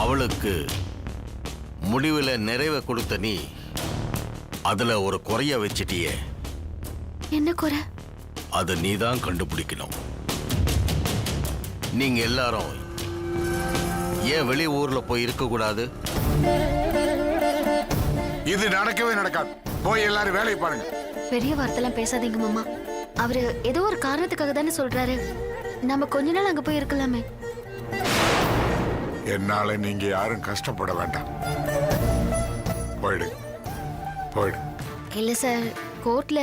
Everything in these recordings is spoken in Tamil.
அவளுக்கு முடிவுல நிறைவை கொடுத்த நீ அதுல ஒரு குறைய வச்சிட்டியே. என்ன குறை? அது நீதான் கண்டுபிடிக்கணும். நீங்க எல்லாரும் ஏன் வெளி ஊர்ல போய் இருக்க கூடாது? இது நடக்கவே நடக்காது. போய் எல்லாரும் வேலையை பாருங்க. பெரிய வார்த்தைலாம் பேசாதீங்க மாமா. அவரு ஏதோ ஒரு காரணத்துக்காக தானே சொல்றாரு. நம்ம கொஞ்ச நாள் அங்க போய் இருக்கலாமே. என்னால நீங்க யாரும் கஷ்டப்பட வேண்டாம். போயிடு போயிடு. இல்ல சார், கோர்ட்ல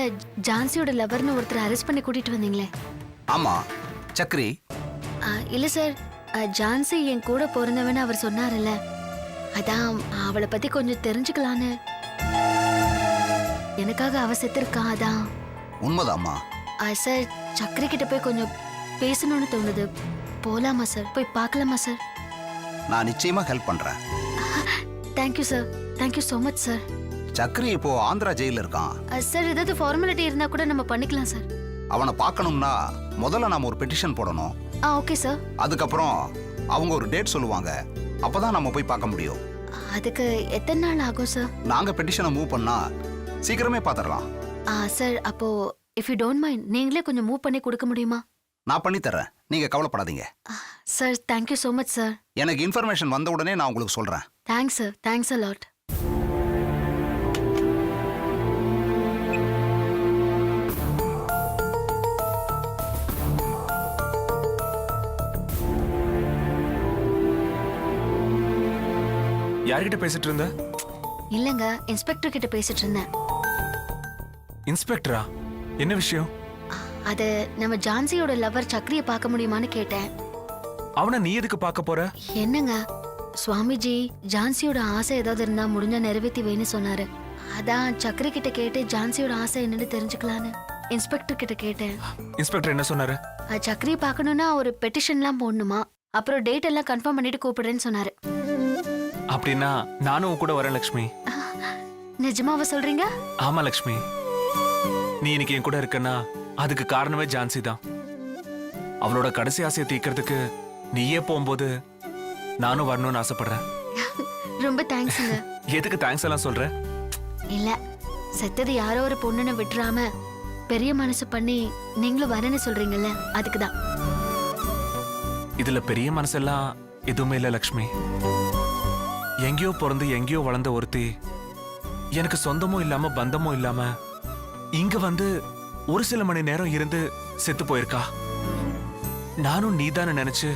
ஜான்சியோட லவர்னு ஒருத்தர் அரெஸ்ட் பண்ணி கூட்டிட்டு வந்தீங்களே. ஆமா சக்ரி. இல்ல சார், ஜான்சி என் கூட பிறந்தவன்னு அவர் சொன்னார்ல, அதான் அவளை பத்தி கொஞ்சம் தெரிஞ்சுக்கலான்னு. எனக்காக அவ செத்துருக்கா, அதான். உண்மைதாம்மா. சார், சக்கரை கிட்ட போய் கொஞ்சம் பேசணும்னு தோணுது. போலாமா சார்? போய் பார்க்கலாமா சார்? நான் நிச்சயமா ஹெல்ப் பண்றேன். Thank you sir, thank you so much sir. Chakri இப்போ ஆந்திரா ஜெயில இருக்கான். சார், ஏதாவது ஃபார்மாலிட்டி இருந்தா கூட நம்ம பண்ணிக்கலாம் சார். அவனை பார்க்கணும்னா முதல்ல நாம ஒரு பெட்டிஷன் போடணும். Okay sir. அதுக்கப்புறம் அவங்க ஒரு டேட் சொல்லுவாங்க. அப்பதான் நம்ம போய் பார்க்க முடியும். அதுக்கு எத்தனை நாள் ஆகும் சார்? நாங்க பெட்டிஷனை மூவ் பண்ணா சீக்கிரமே பார்த்துடலாம். சார், அப்போ இஃப் யூ டோன்ட் மைண்ட் நீங்களே கொஞ்சம் மூவ் பண்ணி கொடுக்க முடியுமா? நான் பண்ணி தரேன், நீங்க கவலைப்படாதீங்க. Sir, thank you so much sir. எனக்கு இன்ஃபர்மேஷன் வந்த உடனே நான் உங்களுக்கு சொல்றேன். Thanks sir, thanks a lot. யார்கிட்ட பேசிட்டு இருந்த? இல்லங்க, இன்ஸ்பெக்டர் கிட்ட பேசிட்டு இருந்தேன். இன்ஸ்பெக்டரா? என்ன விஷயம்? அது நம்ம ஜான்சியோட லவர் சக்ரிய பார்க்க முடியுமான்னு கேட்டேன். அவனை நீ எதுக்கு பார்க்க போற? என்னங்க, சுவாமிஜி ஜான்சியோட ஆசை ஏதாவது இருந்தா முடிஞ்சா நிறைவேற்றி வேணும்னு சொன்னாரு. அதான் சக்ரி கிட்ட கேட்டு ஜான்சியோட ஆசை என்னன்னு தெரிஞ்சுக்கலான்னு இன்ஸ்பெக்டர் கிட்ட கேட்டேன். இன்ஸ்பெக்டர் என்ன சொன்னாரு? சக்ரியை பார்க்கணும்னா ஒரு பெட்டிஷன்லாம் போடணுமா, அப்புறம் டேட் எல்லாம் கன்ஃபார்ம் பண்ணிட்டு கூப்பிடுறேன்னு சொன்னாரு. அப்படின்னா நானும் கூட வரேன் லக்ஷ்மி. நிஜமாவா சொல்றீங்க? ஆமா லக்ஷ்மி, நீ இன்னைக்கு என் கூட இருக்கன்னா அதுக்கு காரணமே ஜான்சி தான். அவளோட கடைசி ஆசையை தீர்க்கறதுக்கு நீயே போகும்போது நானும் வரணும்னு ஆசைப்படுறேன். ரொம்ப தேங்க்ஸ்ங்க. எதுக்கு தேங்க்ஸ் எல்லாம் சொல்ற? இல்ல, செத்தது யாரோ ஒரு பொண்ணுன்னு விட்டுறாம பெரிய மனசு பண்ணி நீங்களும் வரேன்னு சொல்றீங்கல்ல, அதுக்குதான். இதுல பெரிய மனசெல்லாம் எதுவுமே இல்ல லக்ஷ்மி. எங்கேயோ பிறந்து எங்கேயோ வளர்ந்த ஒருத்தி எனக்கு சொந்தமும் இல்லாம பந்தமும் இல்லாம இங்க வந்து ஒரு சில மணி நேரம் இருந்து செத்து போயிருக்கா. நானும் நீதான நினைச்சு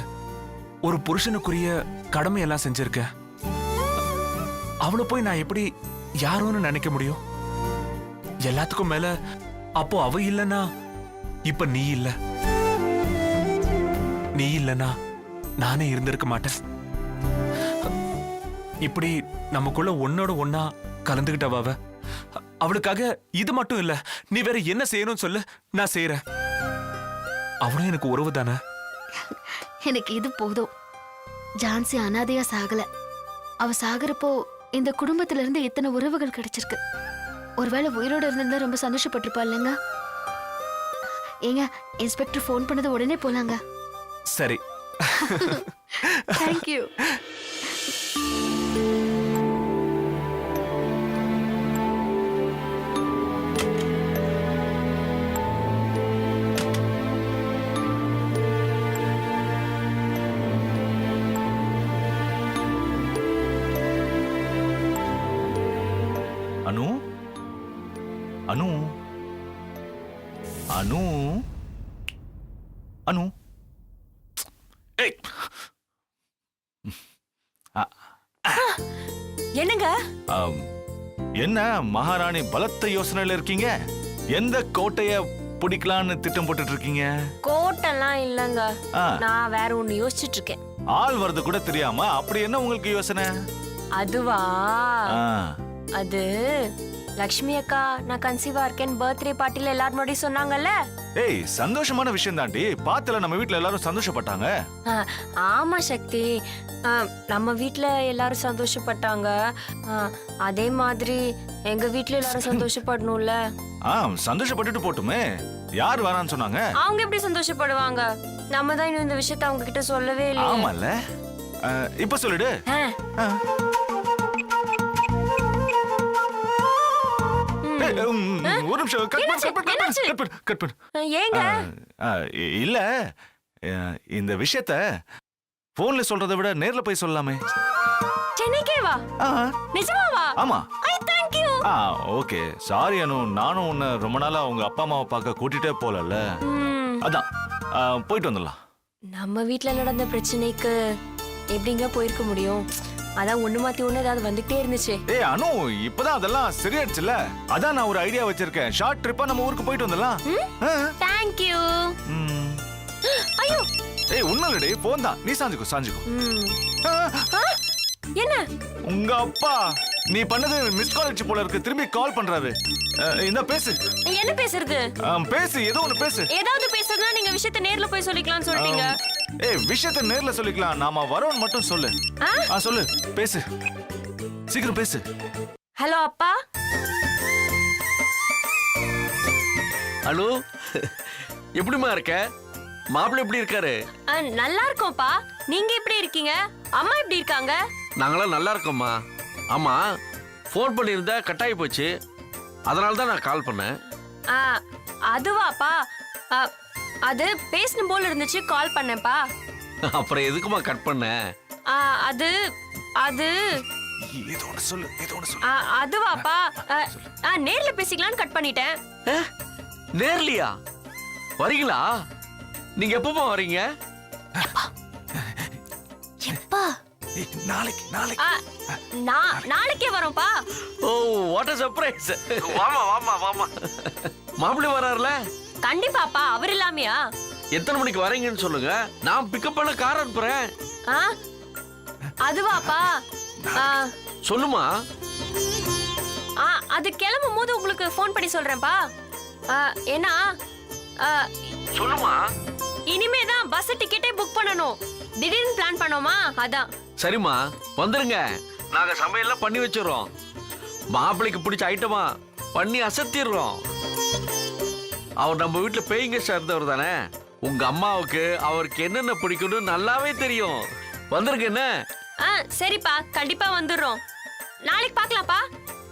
ஒரு புருஷனுக்குரிய கடமையெல்லாம் செஞ்சிருக்கேன். அவளை போய் நான் எப்படி யாரோன்னு நினைக்க முடியும்? எல்லாத்துக்கும் மேல அப்போ அவ இல்லனா இப்ப நீ இல்ல. நீ இல்லனா நானே இருந்திருக்க மாட்டேன். இப்படி நமக்குள்ள ஒன்னோட ஒன்னா கலந்துகிட்டவ. அவளுக்காக இது மட்டும் இல்ல, நீ வேற என்ன செய்யணும்னு சொல்லு, நான் செய்யறேன். அவளும் எனக்கு உறவு தானே. எனக்கு இது போதும். ஜான்சி அனாதையா சாகல. அவ சாகரப்போ இந்த குடும்பத்துல இருந்து இத்தனை உறவுகள் கிடைச்சிருக்கு. ஒருவேளை உயிரோட இருந்தா ரொம்ப சந்தோஷப்பட்டிருப்பா இல்லைங்க? ஏங்க, இன்ஸ்பெக்டர் போன் பண்ணது உடனே போலாங்க. சரி. தேங்க்யூ. அனு, அனு, அனு, அனு. ஏய், என்னங்க? என்ன மகாராணி பலத்த யோசனையில இருக்கீங்க? எந்த கோட்டைய பிடிக்கலான்னு திட்டம் போட்டுட்டு இருக்கீங்க? கோட்டெல்லாம் இல்லங்க, நான் வேற ஒண்ணு யோசிச்சுட்டு இருக்கேன். ஆள் வரது கூட தெரியாம அப்படி என்ன உங்களுக்கு யோசனை? அதுவா, அது லக்ஷ்மி அக்கா நான் கன்சீவா இருக்கேன் பர்த்டே பார்ட்டில எல்லாரும் முன்னாடி சொன்னாங்கல்ல. ஏய் சந்தோஷமான விஷயம் தாண்டி. பாத்துல நம்ம வீட்ல எல்லாரும் சந்தோஷப்பட்டாங்க. ஆ, ஆமா சக்தி. நம்ம வீட்ல எல்லாரும் சந்தோஷப்பட்டாங்க. அதே மாதிரி எங்க வீட்ல எல்லாரும் சந்தோஷப்படணும்ல. சந்தோஷப்பட்டுட்டு போட்டுமே. யார் வரான்னு சொன்னாங்க? அவங்க எப்படி சந்தோஷப்படுவாங்க? நம்ம தான் இன்னும் இந்த விஷயத்தை அவங்க கிட்ட சொல்லவே இல்லையே. ஆமால. இப்ப சொல்லிடு. ஒரு நிமிஷம் கட் பண்ணு. ஏங்க இல்ல இந்த விஷயத்த போன்ல சொல்றதை விட நேர்ல போய் சொல்லலாமே. சென்னைக்கே வா. நிஜமாவா? ஆமா. I thank you. Okay sorry Anu, நானும் உன்னை ரொம்ப நாளா உங்க அப்பா அம்மாவை பார்க்க கூட்டிட்டே போலல. அதான் போயிட்டு வந்துடலாம். நம்ம வீட்ல நடந்த பிரச்சனைக்கு எப்படிங்க போயிருக்க முடியும்? அதான் ஒண்ணு மாத்தி ஒண்ணு ஏதாவது வந்துட்டே இருந்துச்சு. ஏய் அனு, இப்பதான் அதெல்லாம் சரியாயிடுச்சுல. அதான் நான் ஒரு ஐடியா வச்சிருக்கேன். ஷார்ட் ட்ரிப்பா நம்ம ஊருக்கு போயிட்டு வந்துடலாம். Thank you. ஐயோ ஏய் உன்னலடி போன் தான். நீ சாஞ்சுக்கோ. என்ன உங்க அப்பா நீ பண்ணது மிஸ் கால் அடிச்சு போல இருக்கு. திரும்பி கால் பண்றாரு. இந்த பேசு. என்ன பேசுறது? பேசு, ஏதோ ஒன்னு பேசு. ஏதாவது பேசுறதுனா நீங்க விஷயத்தை நேர்ல போய் சொல்லிக்கலாம்னு சொல்லிட்டீங்க. ஏய் விஷயத்தை நேர்ல சொல்லிக்கலாம். நாம வரோன்னு மட்டும் சொல்லு. சொல்லு, பேசு, சீக்கிரம் பேசு. ஹலோ அப்பா. ஹலோ, எப்படிமா இருக்க? மாப்பிள்ளை எப்படி இருக்காரு? நல்லா இருக்கோம்ப்பா. நீங்க எப்படி இருக்கீங்க? அம்மா எப்படி இருக்காங்க? நாங்களாம் நல்லா இருக்கோம்மா. ஆமா, ஃபோன் பண்ணியிருந்தா கட்டாயி போச்சு. அதனால தான் நான் கால் பண்ணேன். அதுவாப்பா, அது பேசணும் போல இருந்துச்சு, கால் பண்ணேன்ப்பா. அப்புறம் எதுக்குமா கட் பண்ண? அது அது ஏதோ ஒன்னு சொல்லு. அதுவாப்பா, நேர்ல பேசிக்கலாம்னு கட் பண்ணிட்டேன். நேர்லையா வரீங்களா? நீங்க எப்பமா வரீங்க? எப்பா? நாளைக்கு. நாளைக்கே வரோம்ப்பா. ஓ, வாட் a சர்ப்ரைஸ். வாமா. மாப்பிள்ளை வராருல? கண்டிப்பாப்பா. அவர் இல்லாமையா? எத்தனை மணிக்கு வரீங்கன்னு சொல்லுங்க, நான் பிக்கப் பண்ண கார் அனுப்புறேன். அதுவாப்பா, சொல்லுமா. அது கிளம்பும் போது உங்களுக்கு ஃபோன் பண்ணி சொல்றேன்ப்பா. ஏன்னா சொல்லுமா. இனிமே தான் பஸ் டிக்கெட்டே புக் பண்ணணும். திடீர்னு பிளான் பண்ணோமா, அதான். சரிம்மா, வந்துருங்க. நாங்க சமையல்லாம் பண்ணி வச்சிடறோம். மாப்பிள்ளைக்கு பிடிச்ச ஐட்டமா பண்ணி அசத்திடுறோம். அவர் நம்ம வீட்டுல பேயிங் கெஸ்டா இருந்தவர் தானே. உங்க அம்மாவுக்கு அவருக்கு என்னென்ன பிடிக்கும்னு நல்லாவே தெரியும். வந்துருங்க. என்ன? சரிப்பா, கண்டிப்பா வந்துடுறோம். நாளைக்கு பார்க்கலாம்ப்பா.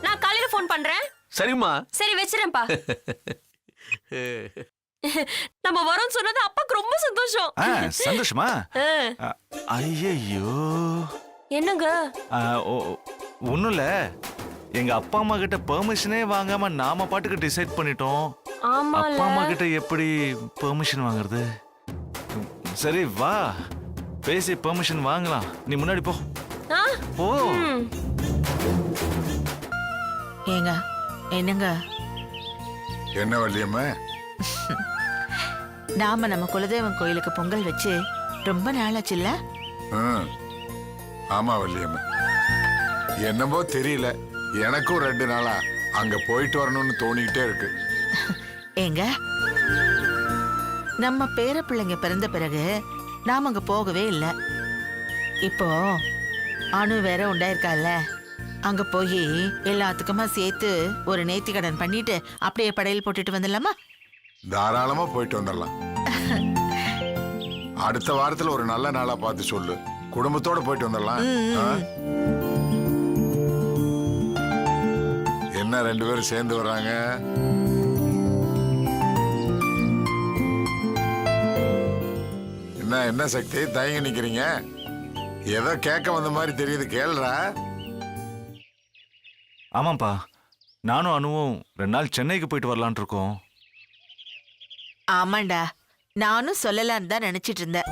நான் காலையில ஃபோன் பண்றேன். சரிம்மா. சரி, வச்சிரேன்ப்பா. நம்ம வரோம் சொன்னது அப்பாக்கு ரொம்ப சந்தோஷம். சந்தோஷமா? ஐயோ என்னங்க? ஒண்ணும் இல்ல. எங்க அப்பா அம்மா கிட்ட பெர்மிஷனே வாங்காம நாம பாட்டுக்கு டிசைட் பண்ணிட்டோம். அப்பா அம்மா கிட்ட எப்படி பெர்மிஷன் வாங்குறது? சரி வா, பேசி பெர்மிஷன் வாங்கலாம். நீ முன்னாடி போ. போ. ஏங்க, என்னங்க? என்ன வள்ளியம்மா? நாம நம்ம குலதெய்வம் கோயிலுக்கு பொங்கல் வச்சு ரொம்ப நாளாச்சுல்ல? ஆமா வள்ளியம்மா, என்னமோ தெரியல, எனக்கும் 2 நாளா அங்க போயிட்டு வரணும்னு தோணிக்கிட்டே இருக்கு. ஏங்க, நம்ம பேர பிள்ளைங்க பிறந்த பிறகு நாம அங்க போகவே இல்லை. இப்போ அணு வேற உண்டாயிருக்கால, அங்க போய் எல்லாத்துக்குமா சேர்த்து ஒரு நேர்த்தி கடன் பண்ணிட்டு அப்படியே படையல் போட்டுட்டு வந்துடலாமா? தாராளமா போயிட்டு வந்துடலாம். அடுத்த வாரத்துல ஒரு நல்ல நாளா பார்த்து சொல்லு, குடும்பத்தோட போயிட்டு வந்துடலாம். என்ன 2 பேரும் சேர்ந்து வர்றாங்க? என்ன சக்தி தயங்கி நிக்கிறீங்க? ஏதோ கேட்க வந்த மாதிரி தெரியுது, கேளுடா. ஆமாப்பா, நானும் அனுவும் 2 நாள் சென்னைக்கு போயிட்டு வரலான் இருக்கோம். ஆமாண்டா, நானும் சொல்லலான்னு தான் நினைச்சிட்டு இருந்தேன்.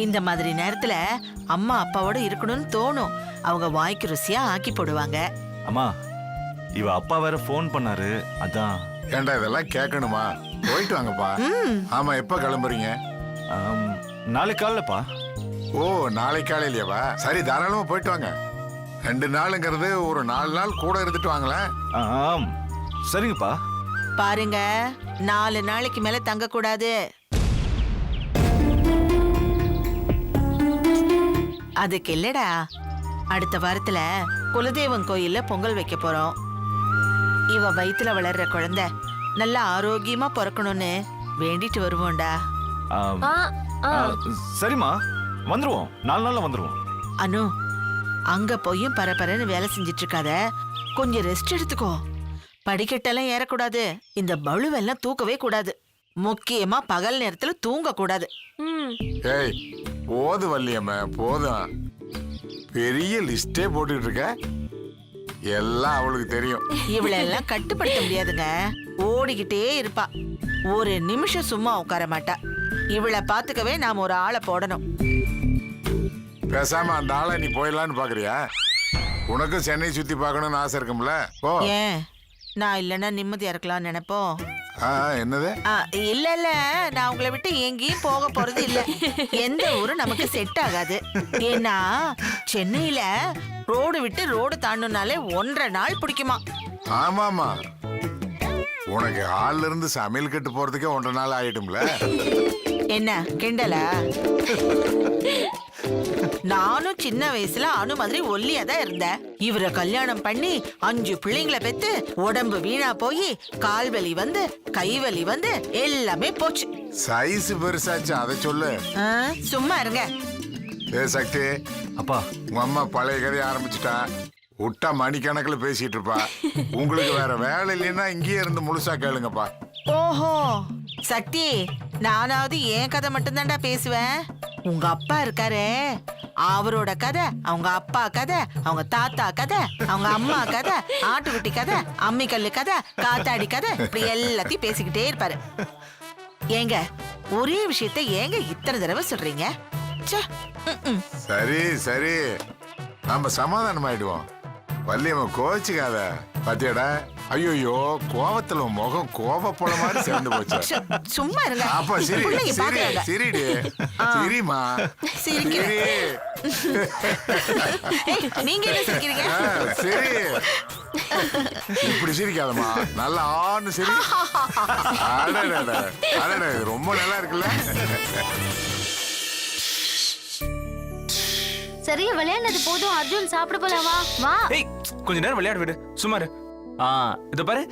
இந்த மாதிரி நேரத்துல அம்மா அப்பாவோட இருக்கணும்னு தோணும். அவங்க வாய்க்கு ருசியா ஆக்கி போடுவாங்க. அம்மா, இவ அப்பா வேற ஃபோன் பண்ணாரு, அதான். ஏண்டா இதெல்லாம் கேட்கணுமா? போயிட்டு வாங்கப்பா. ஆமா, எப்ப கிளம்புறீங்க? நாளைக்கு காலைலப்பா. ஓ, நாளைக்கு காலையிலவா? சரி, தாராளமா போயிட்டு வாங்க. 2 நாளுங்கிறது ஒரு 4 நாள் கூட இருந்துட்டு வாங்களேன். சரிங்கப்பா. பாருங்க 4 நாளைக்கு மேல தங்க கூடாது. அதுக்கு இல்லடா, அடுத்த வாரத்துல குலதெய்வம் கோயில்ல பொங்கல் வைக்க போறோம். இவ வயித்துல வளர்ற குழந்தை நல்லா ஆரோக்கியமா பிறக்கணும்னு வேண்டிட்டு வருவோம்டா. ஆம், ஆ ஆ சரிம்மா, வந்துருவோம். 4 நாள்ல வந்துருவோம். அனு, அங்க போயும் பரபரன்னு வேலை செஞ்சிட்டு இருக்காத, கொஞ்சம் ரெஸ்ட் எடுத்துக்கோ. படிக்கட்டெல்லாம் ஏறக்கூடாது, இந்த பளுவெல்லாம் தூக்கவே கூடாது, முக்கியமா பகல் நேரத்துல தூங்க கூடாது. ம் ஏய் போதும் வள்ளியம்மா, போதும். பெரிய லிஸ்டே போட்டுக்கிட்டு இருக்க. எல்லாம் அவளுக்கு தெரியும். இவளெல்லாம் கட்டுப்படுத்த முடியாதுங்க, ஓடிக்கிட்டே இருப்பா, ஒரு நிமிஷம் சும்மா உட்கார மாட்டா. இவளை பாத்துக்கவே நாம ஒரு ஆளை போடணும். பேசாம அந்த ஆளை நீ போயிடலான்னு பாக்குறியா? உனக்கும் சென்னை சுத்தி பார்க்கணும்னு ஆசை இருக்கும்ல, போ. ஏன் நான் இல்லைன்னா நிம்மதியா இருக்கலாம்னு நினைப்போம். என்னது? இல்ல இல்ல, நான் உங்களை விட்டு எங்கேயும் போக போறது இல்ல. எந்த ஊரும் நமக்கு செட் ஆகாது. ஏன்னா சென்னையில ரோடு விட்டு ரோடு தாண்டணும்னாலே 1.5 நாள் பிடிக்குமா. ஆமாமா, உனக்கு ஹால்ல இருந்து சமையல் கட்டு போறதுக்கே 1.5 நாள் ஆயிடும்ல. என்ன கிண்டலா? நானும் சின்ன வயசுல அனு மாதிரி ஒல்லியா தான் இருந்தேன். இவரை கல்யாணம் பண்ணி 5 பிள்ளைங்களை பெத்து உடம்பு வீணா போய் கால் வலி வந்து கை வலி வந்து எல்லாமே போச்சு. சைஸ் பெருசாச்சு, அதை சொல்லு. சும்மா இருங்க. ஏ சக்தி, அப்பா, உங்க அம்மா பழைய கதையை ஆரம்பிச்சுட்டா. விட்டா மணிக்கணக்கில் பேசிட்டு இருப்பா. உங்களுக்கு வேற வேலை இல்லைன்னா இங்கேயே இருந்து முழுசா கேளுங்கப்பா. ஓஹோ சக்தி, நானாவது என் கதை மட்டும்தான்டா பேசுவேன். உங்க அப்பா இருக்காரே, அவரோட கதை, அவங்க அப்பா கதை, அவங்க தாத்தா கதை, அவங்க அம்மா கதை, ஆட்டுக்குட்டி கதை, அம்மிக்கல்லு கதை, காத்தாடி கதை, இப்படி எல்லாத்தையும் பேசிக்கிட்டே இருப்பாரு. ஏங்க ஒரே விஷயத்த ஏங்க இத்தனை தடவை சொல்றீங்க? ச்சே, சரி சரி, நாம சமாதானம் ஆயிடுவோம். வள்ளியம்மா கோச்சுக்காத. பாத்தியாடா, ஐயோ கோவத்துல உன் முகம் கோவப்பட மாதிரி சேர்ந்து போச்சு. சும்மா இருங்க. அப்ப சரி பிள்ளைங்க சரி பாக்குறாங்க. சரிடி, சரிம்மா சிரிக்கிறேன். சரி. நீங்க என்ன சிரிக்கிறீங்க? சரி, இப்படி சிரிக்காதம்மா, நல்லா ஆன்னு சரி. அடடடட, அடடட, இது ரொம்ப நல்லா இருக்குல்ல. சரியா விளையாடுனது போதும், அர்ஜுன் சாப்பிட போலாமா? வா. ஏய், கொஞ்ச நேரம் விளையாட விடு, சும்மா இரு. இத பாரு.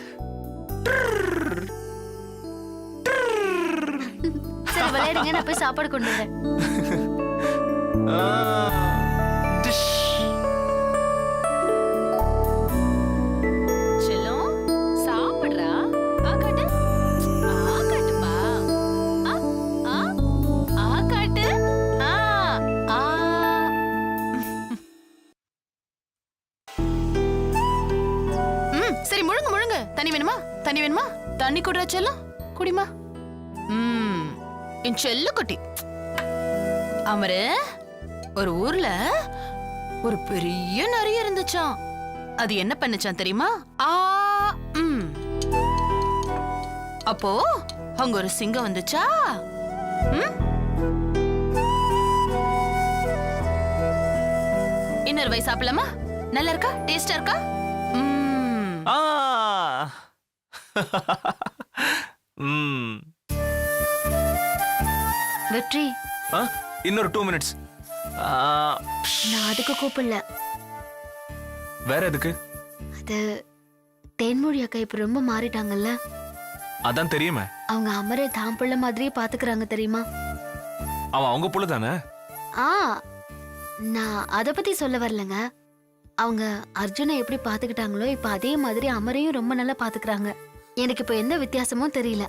சரி விளையாடுங்க, நான் போய் சாப்பாடு கொண்டு வரேன். செல்லம் சாப்பிடுறா. காட்டு, காட்டுப்பா. காட்டு. சரி முழுங்க முழுங்க. தண்ணி வேணுமா? தண்ணி வேணுமா? தண்ணி குடுறா செல்லம், குடிமா. என் செல்ல குட்டி அமரு, ஒரு ஊர்ல ஒரு பெரிய நரி இருந்துச்சாம். அது என்ன பண்ணுச்சான் தெரியுமா? அப்போ அங்க ஒரு சிங்கம் வந்துச்சா. இன்னொரு வயசு சாப்பிடலாமா? நல்லா இருக்கா? டேஸ்டா இருக்கா? வெற்றி, இன்னொரு 2 மினிட்ஸ். நான் அதுக்கு கூப்பிடல. வேற எதுக்கு? அது தேன்மொழி அக்கா இப்ப ரொம்ப மாறிட்டாங்கல்ல. அதான் தெரியுமே. அவங்க அமரை தான் பிள்ளை மாதிரியே பாத்துக்கிறாங்க தெரியுமா? அவன் அவங்க புள்ள தானே. நான் அத பத்தி சொல்ல வரலங்க. அவங்க அர்ஜுனை எப்படி பாத்துக்கிட்டாங்களோ இப்ப அதே மாதிரி அமரையும் ரொம்ப நல்லா பாத்துக்கிறாங்க. எனக்கு இப்ப எந்த வித்தியாசமும் தெரியல.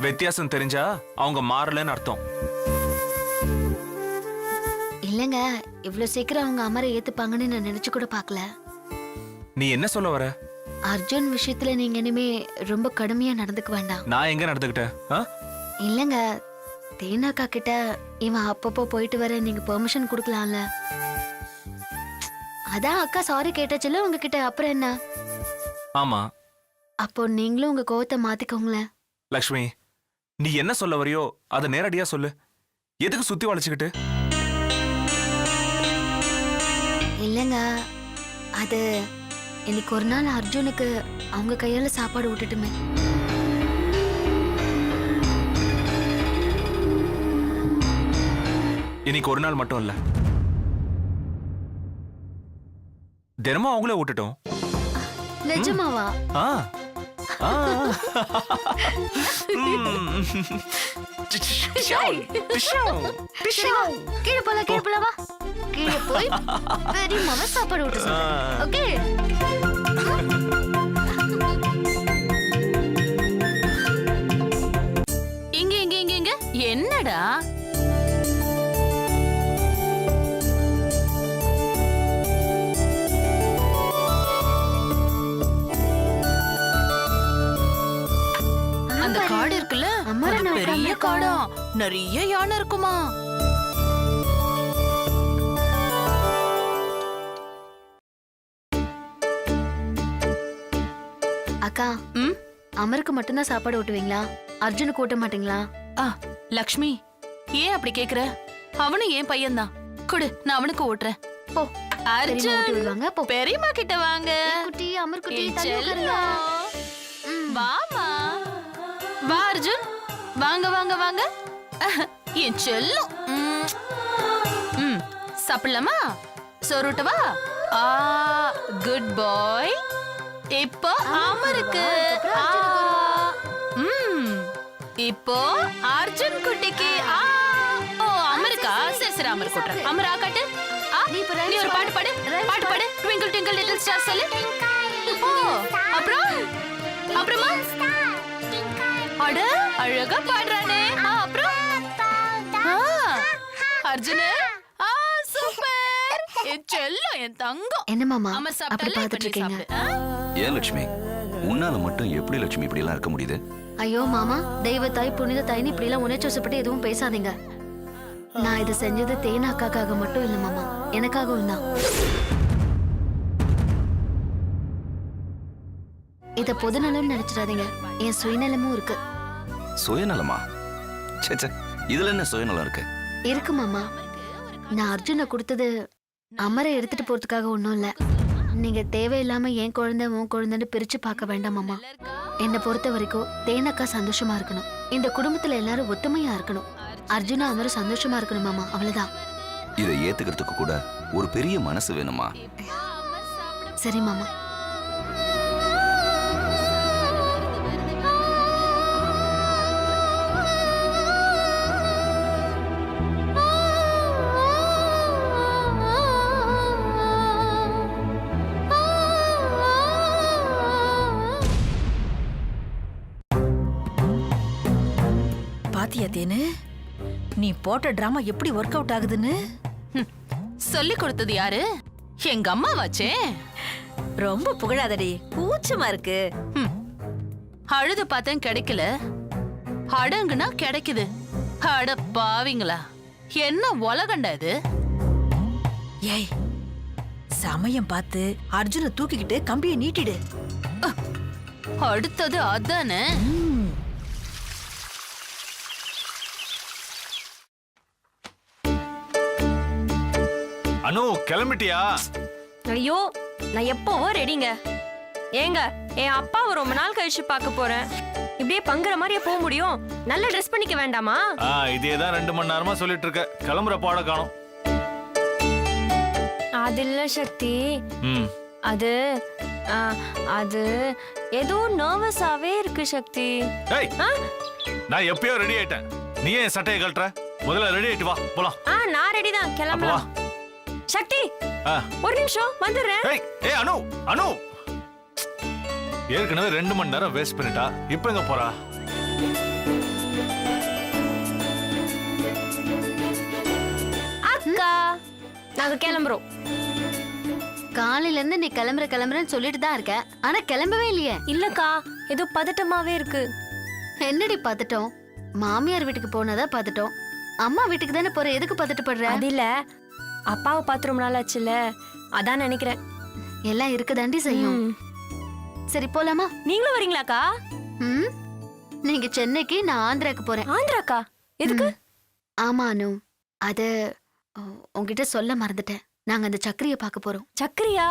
வித்தியாசம் தெரிஞ்சா அவங்க மாறலன்னு அர்த்தம். இல்லங்க, இவ்வளவு சீக்கிரம் அவங்க அமரை ஏத்துப்பாங்கன்னு நான் நினைச்சு கூட பாக்கல. நீ என்ன சொல்ல வர? அர்ஜுன் விஷயத்துல நீங்க இனிமே ரொம்ப கடுமையா நடந்துக்க வேண்டாம். நான் எங்க நடந்துக்கிட்டேன்? இல்லங்க, தேனாக்கா கிட்ட இவன் அப்பப்போ போயிட்டு வர நீங்க பெர்மிஷன் கொடுக்கலாம்ல. அதான் அக்கா சாரி கேட்டாச்சுல உங்ககிட்ட, அப்புறம் என்ன? ஆமா. அப்போ நீங்களும் உங்க கோவத்தை மாத்திக்கோங்களேன். லக்ஷ்மி, நீ என்ன சொல்ல வரியோ அதை நேரடியா சொல்லு. எதுக்கு சுத்தி வளைச்சுக்கிட்டு? இல்லங்க, அது இன்னைக்கு ஒரு நாள் அர்ஜுனுக்கு அவங்க கையால சாப்பாடு விட்டுட்டுமே. இன்னைக்கு ஒரு நாள் மட்டும் இல்ல, தினமும் அவங்களே விட்டுட்டோம். நிஜமாவா? ஆ ஆ. கீழே போல வா. கீழே போய் பெரியம்மாவை சாப்பாடு விட்டு சொல்றேன். ஓகே? இங்க இங்க இங்க இங்க என்னடா? அந்த காடு இருக்குல்ல, அமரன் அது பெரிய உட்கார்ந்திருக்கான். காடா, நிறைய யானை இருக்குமா? அக்கா, ம்? அமருக்கு மட்டும்தான் சாப்பாடு ஊட்டுவீங்களா? அர்ஜுனுக்கு ஊட்ட மாட்டீங்களா? ஆ, லக்ஷ்மி, ஏன் அப்படி கேக்குற? அவனும் ஏன் பையன்தான். குடு, நான் அவனுக்கு ஊட்டுறேன். போ. பெரியம்மா ஊட்டி அர்ஜுன், விடுவாங்க. போ. பெரியம்மா கிட்ட வாங்க. குட்டி, அமர் குட்டி, என் தள்ளி உட்காருங்க. செல்லம். வாமா. வா அர்ஜுன், வாங்க வாங்க வாங்க. என் செல்லம். ம், சாப்பிடலாமா? சோறுட்டவா? ஆ, குட் பாய். இப்போ அமருக்கு. ஆ, ம், இப்போ அர்ஜுன் குட்டிக்கு. ஆ, ஓ அமருக்கா? சரி சரி, அமர் கூட்டுறேன். அமரா காட்டு. ஆ, நீ இப்ப நீ ஒரு பாட்டு பாடு. பாட்டு பாடு. ட்விங்கிள் ட்விங்கிள் லிட்டில் ஸ்டார் சொல்லு. ஓ, அப்புறம் அப்புறமா அட அழகா பாடுறானே. ஆ, அப்புறம் ஆ, அர்ஜுனு. ஆ, சூப்பர். என் செல்லம், என் தங்கம். என்ன மாமா அமர் அப்படி சாப்பிட்டாலே பார்த்துட்டு இப்ப நீ இருக்கீங்க? சாப்பிடு. ஆ? ஏன் லட்சுமி, உன்னால மட்டும் எப்படி லட்சுமி இப்படி எல்லாம் இருக்க முடியுது? ஐயோ மாமா, தெய்வத்தாய் புனித தாய்னு இப்படி எல்லாம் உணர்ச்சி வசப்பட்டு எதுவும் பேசாதீங்க. நான் இது செஞ்சது தேனா அக்காக்காக மட்டும் இல்ல மாமா, எனக்காகவும் தான். இத பொதுநலம் நினைச்சிடாதீங்க, என் சுயநலமும் இருக்கு. சுயநலமா? ச்சே ச்சே, இதுல என்ன சுயநலம் இருக்கு? இருக்கு மாமா. நான் அர்ஜுனை கொடுத்தது அமரை எடுத்துட்டு போறதுக்காக ஒண்ணும் இல்ல. நீங்க தேவையில்லாம என் குழந்தை உன் குழந்தைன்னு பிரிச்சு பார்க்க வேண்டாம் மாமா. என்னை பொறுத்த வரைக்கும் தேனக்கா சந்தோஷமா இருக்கணும், இந்த குடும்பத்துல எல்லாரும் ஒத்துமையா இருக்கணும், அர்ஜுனா அமரும் சந்தோஷமா இருக்கணும் மாமா, அவ்வளவுதான். இதை ஏத்துக்கிறதுக்கு கூட ஒரு பெரிய மனசு வேணுமா? சரி மாமா. பாத்தியா தேனு, நீ போட்ட டிராமா எப்படி ஒர்க் அவுட் ஆகுதுன்னு? சொல்லி கொடுத்தது யாரு? எங்க அம்மாவாச்சே. ரொம்ப புகழாதடி, கூச்சமா இருக்கு. ம். அழுது பார்த்தேன் கிடைக்கல, அடங்குனா கிடைக்குது. அட பாவிங்களா, என்ன உலகண்டா இது? ஏய், சமயம் பார்த்து அர்ஜுனை தூக்கிக்கிட்டு கம்பியை நீட்டிடு. அடுத்தது அதானே. அனு, கிளம்பிட்டியா? ஐயோ, நான் எப்போவோ ரெடிங்க. ஏங்க, என் அப்பாவை ரொம்ப நாள் கழிச்சு பார்க்க போறேன். இப்படியே பங்குற மாதிரியே போக முடியும்? நல்ல ட்ரெஸ் பண்ணிக்க வேண்டாமா? இதே தான் 2 மணி நேரமா சொல்லிட்டு இருக்க. கிளம்புற பாட காணோம். அது இல்ல சக்தி, ம், அது அது ஏதோ நர்வஸாவே இருக்கு சக்தி. ஏய், நான் எப்பயோ ரெடி ஆயிட்டேன். நீ ஏன் சட்டையை கழட்டுற? முதல்ல ரெடி ஆயிட்டு வா, போலாம். நான் ரெடி தான், அப்ப வா. கிளம்பலாம். சக்தி, ஒரு நிமிஷம் வந்துடுறேன். ஏய் அனு, அனு, ஏற்கனவே 2 மணி நேரம் வேஸ்ட் பண்ணிட்டா. இப்ப எங்க போறா? அக்கா, நாங்க கிளம்புறோம். காலையில இருந்து நீ கிளம்புறேன்னு சொல்லிட்டு தான் இருக்க, ஆனா கிளம்பவே இல்லையே. இல்லக்கா, ஏதோ பதட்டமாவே இருக்கு. என்னடி பார்த்துட்டோம்? மாமியார் வீட்டுக்கு போனதா பார்த்துட்டோம், அம்மா வீட்டுக்கு தானே போற, எதுக்கு பதட்டப்படுற? அது இல்ல, அப்பாவை பார்த்து ரொம்ப நாள் ஆச்சுல, அதான் நினைக்கிறேன். எல்லாம் இருக்குதாண்டி செய்யும். சரி போலாமா? நீங்களும் வரீங்களாக்கா? ம், நீங்க சென்னைக்கு, நான் ஆந்திராக்கு போறேன். ஆந்திராக்கா? எதுக்கு? ஆமா அனு, அது உங்ககிட்ட சொல்ல மறந்துட்டேன். நாங்க அந்த சக்கரிய பார்க்க போறோம். சக்கரியா?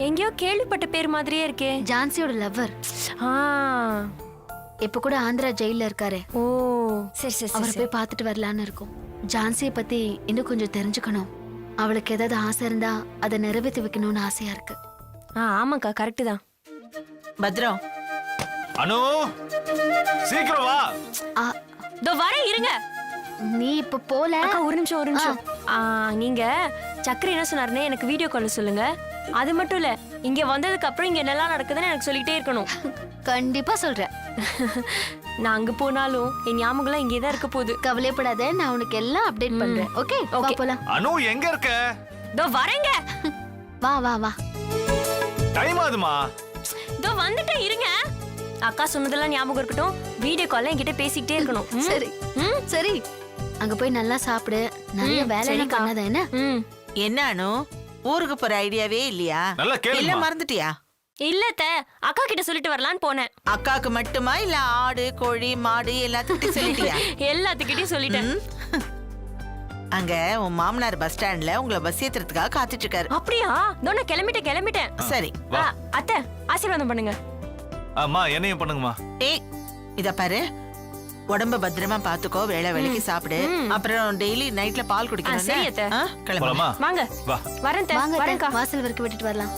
எங்கேயோ கேள்விப்பட்ட பேர் மாதிரியே இருக்கே. ஜான்சியோட லவ்வர். ஆ, இப்ப கூட ஆந்திரா ஜெயில இருக்காரு. ஓ சரி சரி அவரை சரி போய் பார்த்துட்டு வரலான்னு இருக்கோம். ஜான்சியை பத்தி இன்னும் கொஞ்சம் தெரிஞ்சுக்கணும். அவளுக்கு ஏதாவது ஆசை இருந்தா அதை நிறைவேற்றி வைக்கணும்னு ஆசையா இருக்கு. ஆமாக்கா கரெக்ட் தான். பத்ரம், அனு சீக்கிரம் வா. ஆ, இதோ வரேன் இருங்க. நீ இப்ப போல. அக்கா ஒரு நிமிஷம். நீங்க சக்கரை என்ன சொன்னாருன்னு எனக்கு வீடியோ கால் சொல்லுங்க. அது மட்டும் இல்ல, இங்க வந்ததுக்கு அப்புறம் இங்க என்னெல்லாம் நடக்குதுன்னு எனக்கு சொல்லிட்டே இருக்கணும். கண்டிப்பா சொல்றேன். நான் அங்க போனாலும் என் ஞாபகம் இங்கே தான் இருக்க போகுது. கவலைப்படாத, நான் உனக்கு எல்லாம் அப்டேட் பண்றேன். Okay Okay. போலாம். அனு எங்க இருக்க? இதோ வரேங்க. வா வா வா. டைம் ஆகுதுமா. இதோ வந்துட்டேன் இருங்க. அக்கா சொன்னதெல்லாம் ஞாபகம் இருக்கட்டும். வீடியோ கால்ல என்கிட்ட பேசிக்கிட்டே இருக்கணும். சரி சரி, அங்க போய் நல்லா சாப்பிடு. நிறைய வேலை சரிக்கா. பண்ணாத என்ன? என்ன அனு, ஊருக்கு போற ஐடியாவே இல்லையா? நல்லா கேளுமா. இல்ல மறந்துட்டியா? இல்லத்த, அக்கா கிட்ட சொல்லிட்டு வரலான்னு போனேன். அக்காக்கு மட்டுமா இல்ல ஆடு கோழி மாடு எல்லாத்துக்கிட்டையும் சொல்லிட்டியா? எல்லாத்துக்கிட்டையும் சொல்லிட்டேன். அங்க உன் மாமனார் பஸ் ஸ்டாண்ட்ல உங்களை பஸ் ஏத்துறதுக்காக காத்துட்டு இருக்காரு. அப்படியா? இதோ நான் கிளம்பிட்டேன். சரி. வா. அத்தை ஆசீர்வாதம் பண்ணுங்க. அம்மா என்னையும் பண்ணுங்கம்மா. ஏய், இத பாரு, உடம்ப பத்திரமா பாத்துக்கோ, வேளை வேலைக்கு சாப்பிடு. அப்புறம் டெய்லி நைட்ல பால் குடிக்கணும். சரி அத்தை. கிளம்பு. போலாமா? வாங்க. வா. வரேன் வாங்க வரேன்க்கா. வாசல் வரைக்கும் விட்டுட்டு வரலாம்.